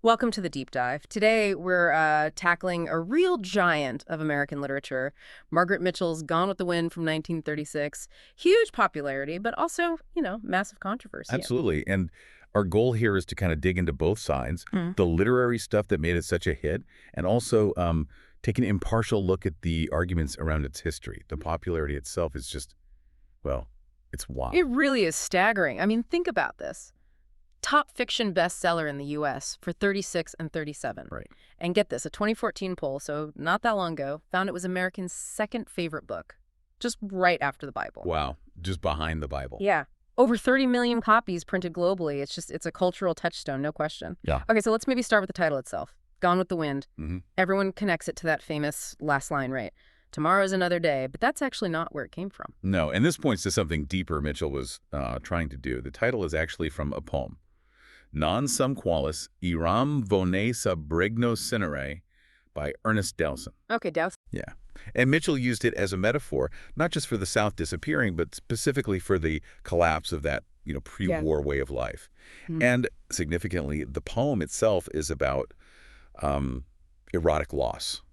Welcome to the deep dive. Today we're tackling a real giant of American literature, Margaret Mitchell's Gone with the Wind from 1936. Huge popularity, but also, massive controversy. Absolutely. And our goal here is to kind of dig into both sides, Mm. the literary stuff that made it such a hit, and also take an impartial look at the arguments around its history. The popularity itself is just, well, it's wild. It really is staggering. I mean, think about this. Top fiction bestseller in the U.S. for 36 and 37. Right. And get this, a 2014 poll, so not that long ago, found it was Americans' second favorite book, just right after the Bible. Wow. Just behind the Bible. Yeah. Over 30 million copies printed globally. It's a cultural touchstone, no question. Yeah. Okay, so let's maybe start with the title itself. Gone with the Wind. Mm-hmm. Everyone connects it to that famous last line, right? Tomorrow's another day, but that's actually not where it came from. No, and this points to something deeper Mitchell was trying to do. The title is actually from a poem. Non sum qualis iram vone sub brigno cinere by Ernest Dowson. Okay, Douse. Yeah. And Mitchell used it as a metaphor, not just for the South disappearing, but specifically for the collapse of that, pre-war way of life. And significantly, the poem itself is about erotic loss.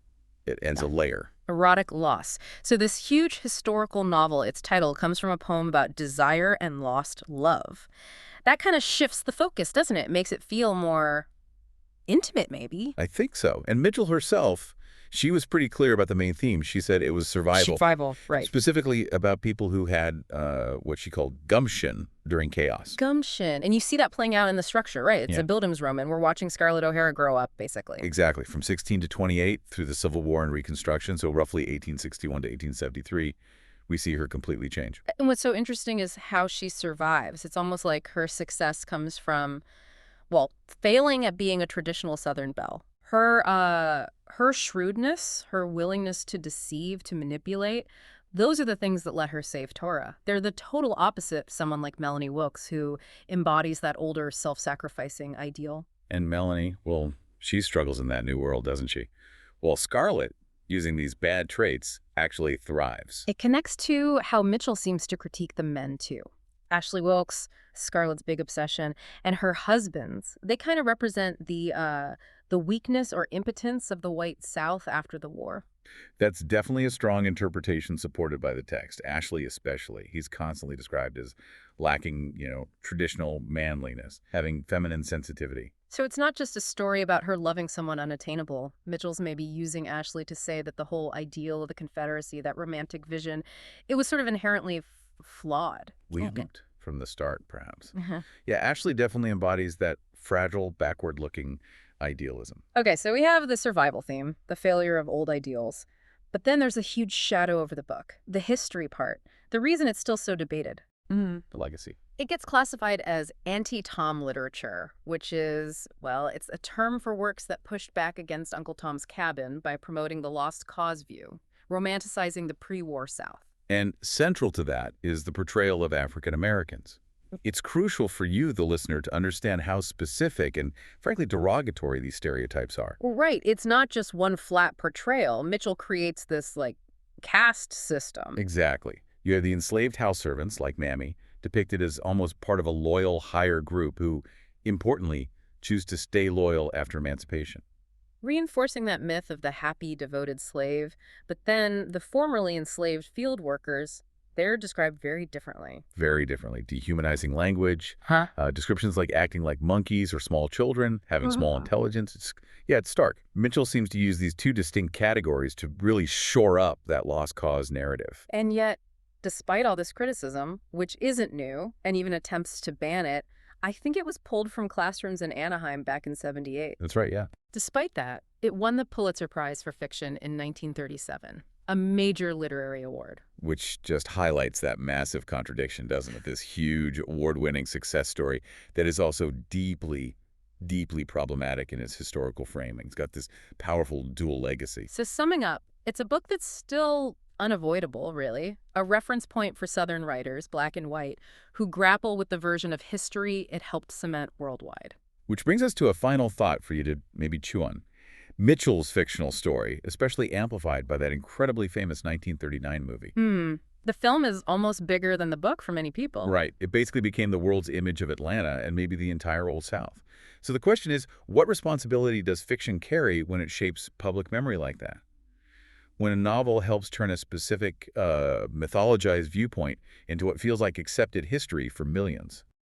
It ends a layer. Erotic loss. So this huge historical novel, its title, comes from a poem about desire and lost love. That kind of shifts the focus, doesn't it? It makes it feel more intimate, maybe. I think so. And Mitchell herself, she was pretty clear about the main theme. She said it was survival. Survival, right. Specifically about people who had what she called gumption during chaos. Gumption. And you see that playing out in the structure, right? It's a Bildungsroman. We're watching Scarlett O'Hara grow up, basically. Exactly. From 16 to 28 through the Civil War and Reconstruction, so roughly 1861 to 1873, we see her completely change. And what's so interesting is how she survives. It's almost like her success comes from, well, failing at being a traditional Southern belle. Her shrewdness, her willingness to deceive, to manipulate, those are the things that let her save Torah. They're the total opposite of someone like Melanie Wilkes, who embodies that older, self-sacrificing ideal. And Melanie, well, she struggles in that new world, doesn't she? Well, Scarlett, using these bad traits, actually thrives. It connects to how Mitchell seems to critique the men, too. Ashley Wilkes, Scarlett's big obsession, and her husbands, they kind of represent the weakness or impotence of the white South after the war. That's definitely a strong interpretation supported by the text. Ashley especially. He's constantly described as lacking, traditional manliness, having feminine sensitivity. So it's not just a story about her loving someone unattainable. Mitchell's maybe using Ashley to say that the whole ideal of the Confederacy, that romantic vision, it was sort of inherently flawed. Weakened from the start, perhaps. Uh-huh. Yeah, Ashley definitely embodies that fragile, backward-looking idealism. Okay, so we have the survival theme, the failure of old ideals. But then there's a huge shadow over the book, the history part, the reason it's still so debated. The legacy. It gets classified as anti-Tom literature, which is, well, it's a term for works that pushed back against Uncle Tom's Cabin by promoting the lost cause view, romanticizing the pre-war South. And central to that is the portrayal of African Americans. It's crucial for you, the listener, to understand how specific and, frankly, derogatory these stereotypes are. Well, right. It's not just one flat portrayal. Mitchell creates this, caste system. Exactly. You have the enslaved house servants, like Mammy, depicted as almost part of a loyal, higher group who, importantly, choose to stay loyal after emancipation. Reinforcing that myth of the happy, devoted slave. But then the formerly enslaved field workers, they're described very differently. Very differently. Dehumanizing language, descriptions like acting like monkeys or small children, having small intelligence. It's stark. Mitchell seems to use these two distinct categories to really shore up that lost cause narrative. And yet, despite all this criticism, which isn't new, and even attempts to ban it, I think it was pulled from classrooms in Anaheim back in '78. That's right, yeah. Despite that, it won the Pulitzer Prize for Fiction in 1937, a major literary award. Which just highlights that massive contradiction, doesn't it? This huge award-winning success story that is also deeply, deeply problematic in its historical framing. It's got this powerful dual legacy. So summing up, it's a book that's still unavoidable, really. A reference point for Southern writers, black and white, who grapple with the version of history it helped cement worldwide. Which brings us to a final thought for you to maybe chew on. Mitchell's fictional story, especially amplified by that incredibly famous 1939 movie. The film is almost bigger than the book for many people. Right. It basically became the world's image of Atlanta and maybe the entire Old South. So the question is, what responsibility does fiction carry when it shapes public memory like that? When a novel helps turn a specific, mythologized viewpoint into what feels like accepted history for millions.